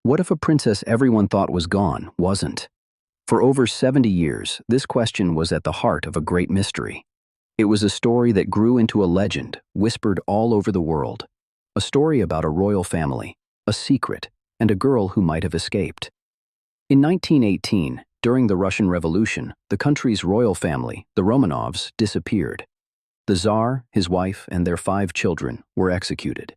What if a princess everyone thought was gone wasn't? For over 70 years, this question was at the heart of a great mystery. It was a story that grew into a legend, whispered all over the world. A story about a royal family, a secret, and a girl who might have escaped. In 1918, during the Russian Revolution, the country's royal family, the Romanovs, disappeared. The Tsar, his wife, and their 5 children were executed.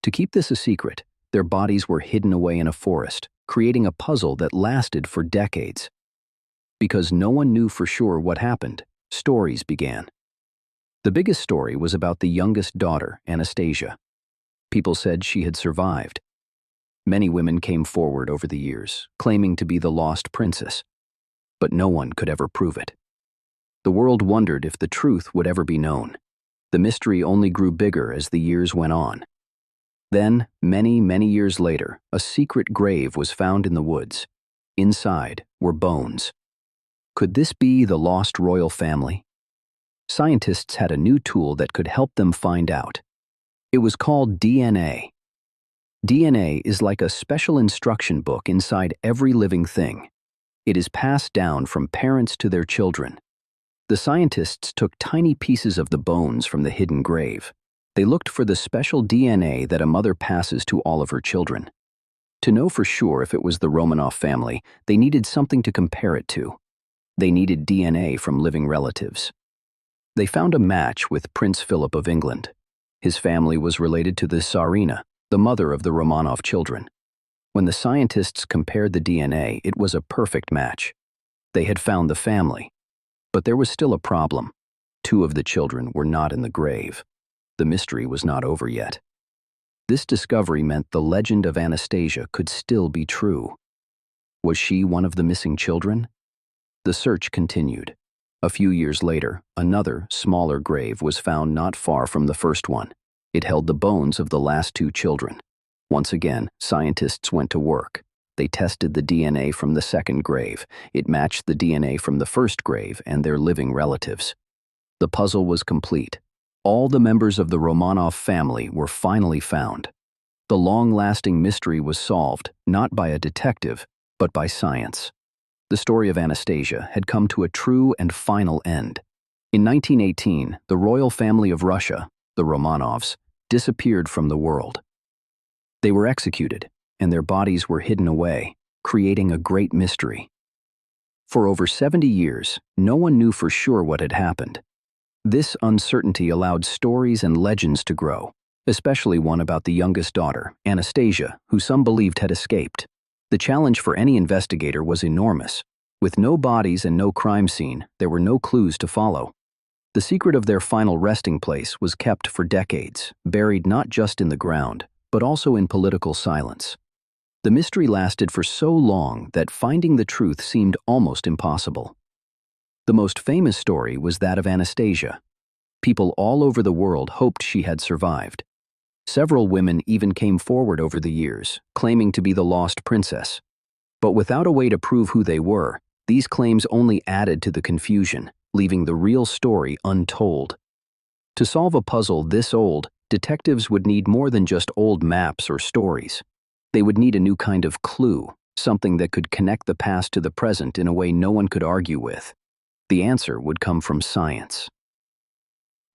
To keep this a secret, their bodies were hidden away in a forest, creating a puzzle that lasted for decades. Because no one knew for sure what happened, stories began. The biggest story was about the youngest daughter, Anastasia. People said she had survived. Many women came forward over the years, claiming to be the lost princess. But no one could ever prove it. The world wondered if the truth would ever be known. The mystery only grew bigger as the years went on. Then, many years later, a secret grave was found in the woods. Inside were bones. Could this be the lost royal family? Scientists had a new tool that could help them find out. It was called DNA. DNA is like a special instruction book inside every living thing. It is passed down from parents to their children. The scientists took tiny pieces of the bones from the hidden grave. They looked for the special DNA that a mother passes to all of her children. To know for sure if it was the Romanov family, they needed something to compare it to. They needed DNA from living relatives. They found a match with Prince Philip of England. His family was related to the Tsarina, the mother of the Romanov children. When the scientists compared the DNA, it was a perfect match. They had found the family. But there was still a problem. 2 of the children were not in the grave. The mystery was not over yet. This discovery meant the legend of Anastasia could still be true. Was she one of the missing children? The search continued. A few years later, another, smaller grave was found not far from the first one. It held the bones of the last 2 children. Once again, scientists went to work. They tested the DNA from the second grave. It matched the DNA from the first grave and their living relatives. The puzzle was complete. All the members of the Romanov family were finally found. The long-lasting mystery was solved, not by a detective, but by science. The story of Anastasia had come to a true and final end. In 1918, the royal family of Russia, the Romanovs, disappeared from the world. They were executed, and their bodies were hidden away, creating a great mystery. For over 70 years, no one knew for sure what had happened. This uncertainty allowed stories and legends to grow, especially one about the youngest daughter, Anastasia, who some believed had escaped. The challenge for any investigator was enormous. With no bodies and no crime scene, there were no clues to follow. The secret of their final resting place was kept for decades, buried not just in the ground, but also in political silence. The mystery lasted for so long that finding the truth seemed almost impossible. The most famous story was that of Anastasia. People all over the world hoped she had survived. Several women even came forward over the years, claiming to be the lost princess. But without a way to prove who they were, these claims only added to the confusion, leaving the real story untold. To solve a puzzle this old, detectives would need more than just old maps or stories. They would need a new kind of clue, something that could connect the past to the present in a way no one could argue with. The answer would come from science.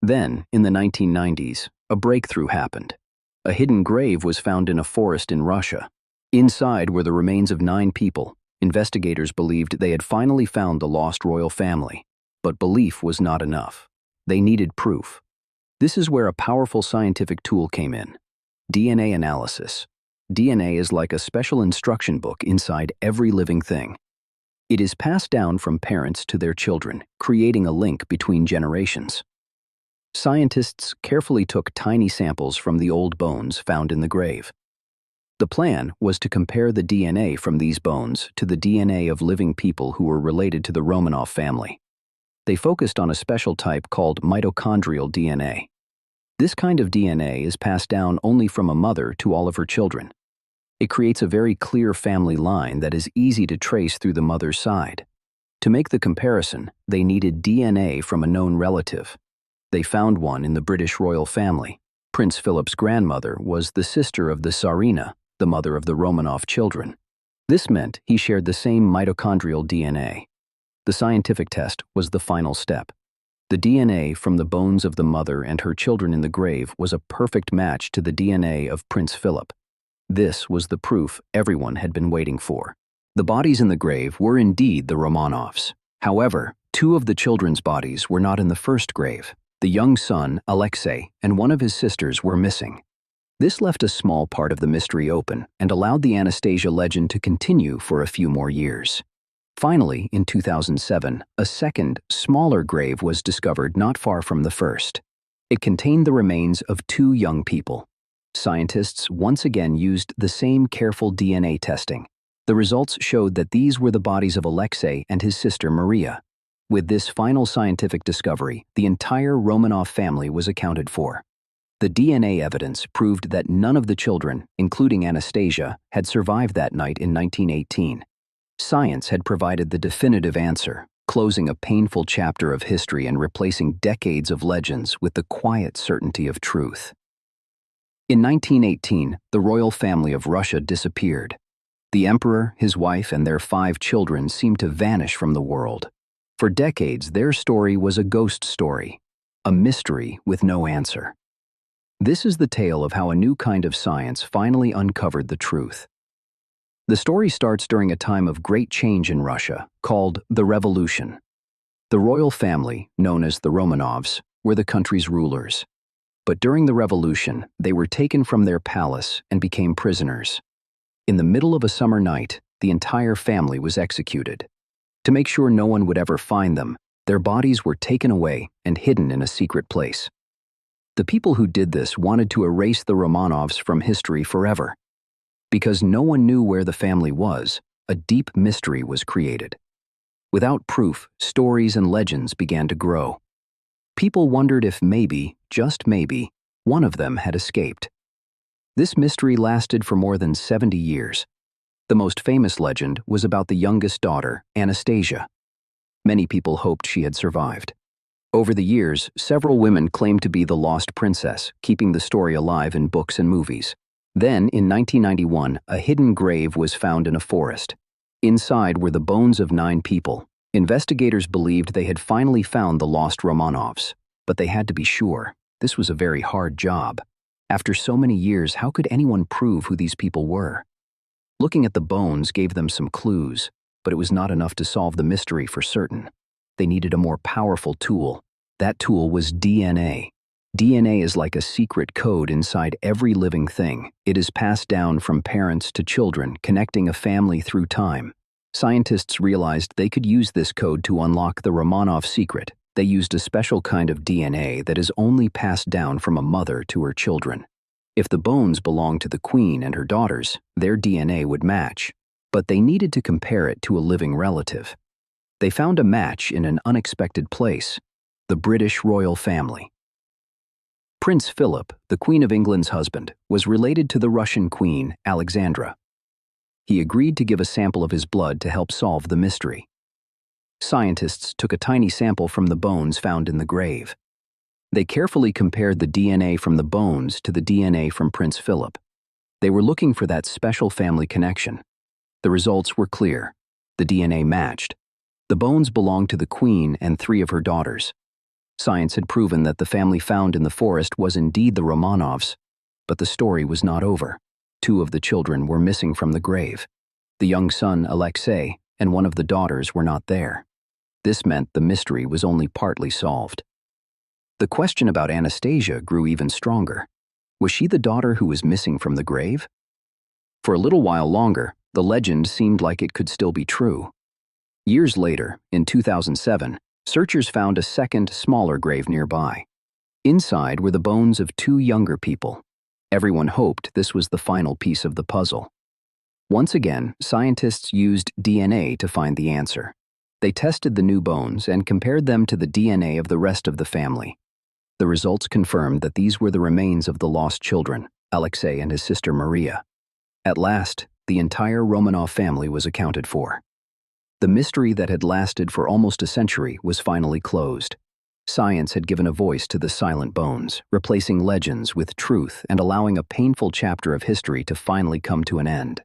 Then, in the 1990s, a breakthrough happened. A hidden grave was found in a forest in Russia. Inside were the remains of 9 people. Investigators believed they had finally found the lost royal family. But belief was not enough. They needed proof. This is where a powerful scientific tool came in: DNA analysis. DNA is like a special instruction book inside every living thing. It is passed down from parents to their children, creating a link between generations. Scientists carefully took tiny samples from the old bones found in the grave. The plan was to compare the DNA from these bones to the DNA of living people who were related to the Romanov family. They focused on a special type called mitochondrial DNA. This kind of DNA is passed down only from a mother to all of her children. It creates a very clear family line that is easy to trace through the mother's side. To make the comparison, they needed DNA from a known relative. They found one in the British royal family. Prince Philip's grandmother was the sister of the Tsarina, the mother of the Romanov children. This meant he shared the same mitochondrial DNA. The scientific test was the final step. The DNA from the bones of the mother and her children in the grave was a perfect match to the DNA of Prince Philip. This was the proof everyone had been waiting for. The bodies in the grave were indeed the Romanovs. However, two of the children's bodies were not in the first grave. The young son, Alexei, and one of his sisters were missing. This left a small part of the mystery open and allowed the Anastasia legend to continue for a few more years. Finally, in 2007, a second, smaller grave was discovered not far from the first. It contained the remains of two young people. Scientists once again used the same careful DNA testing. The results showed that these were the bodies of Alexei and his sister Maria. With this final scientific discovery, the entire Romanov family was accounted for. The DNA evidence proved that none of the children, including Anastasia, had survived that night in 1918. Science had provided the definitive answer, closing a painful chapter of history and replacing decades of legends with the quiet certainty of truth. In 1918, the royal family of Russia disappeared. The emperor, his wife, and their 5 children seemed to vanish from the world. For decades, their story was a ghost story, a mystery with no answer. This is the tale of how a new kind of science finally uncovered the truth. The story starts during a time of great change in Russia, called the Revolution. The royal family, known as the Romanovs, were the country's rulers. But during the revolution, they were taken from their palace and became prisoners. In the middle of a summer night, the entire family was executed. To make sure no one would ever find them, their bodies were taken away and hidden in a secret place. The people who did this wanted to erase the Romanovs from history forever. Because no one knew where the family was, a deep mystery was created. Without proof, stories and legends began to grow. People wondered if maybe, just maybe, one of them had escaped. This mystery lasted for more than 70 years. The most famous legend was about the youngest daughter, Anastasia. Many people hoped she had survived. Over the years, several women claimed to be the lost princess, keeping the story alive in books and movies. Then, in 1991, a hidden grave was found in a forest. Inside were the bones of 9 people. Investigators believed they had finally found the lost Romanovs, but they had to be sure. This was a very hard job. After so many years, how could anyone prove who these people were? Looking at the bones gave them some clues, but it was not enough to solve the mystery for certain. They needed a more powerful tool. That tool was DNA. DNA is like a secret code inside every living thing. It is passed down from parents to children, connecting a family through time. Scientists realized they could use this code to unlock the Romanov secret. They used a special kind of DNA that is only passed down from a mother to her children. If the bones belonged to the queen and her daughters, their DNA would match, but they needed to compare it to a living relative. They found a match in an unexpected place: the British royal family. Prince Philip, the Queen of England's husband, was related to the Russian queen, Alexandra. He agreed to give a sample of his blood to help solve the mystery. Scientists took a tiny sample from the bones found in the grave. They carefully compared the DNA from the bones to the DNA from Prince Philip. They were looking for that special family connection. The results were clear. The DNA matched. The bones belonged to the queen and 3 of her daughters. Science had proven that the family found in the forest was indeed the Romanovs, but the story was not over. 2 of the children were missing from the grave. The young son, Alexei, and one of the daughters were not there. This meant the mystery was only partly solved. The question about Anastasia grew even stronger. Was she the daughter who was missing from the grave? For a little while longer, the legend seemed like it could still be true. Years later, in 2007, searchers found a second, smaller grave nearby. Inside were the bones of 2 younger people. Everyone hoped this was the final piece of the puzzle. Once again, scientists used DNA to find the answer. They tested the new bones and compared them to the DNA of the rest of the family. The results confirmed that these were the remains of the lost children, Alexei and his sister Maria. At last, the entire Romanov family was accounted for. The mystery that had lasted for almost a century was finally closed. Science had given a voice to the silent bones, replacing legends with truth and allowing a painful chapter of history to finally come to an end.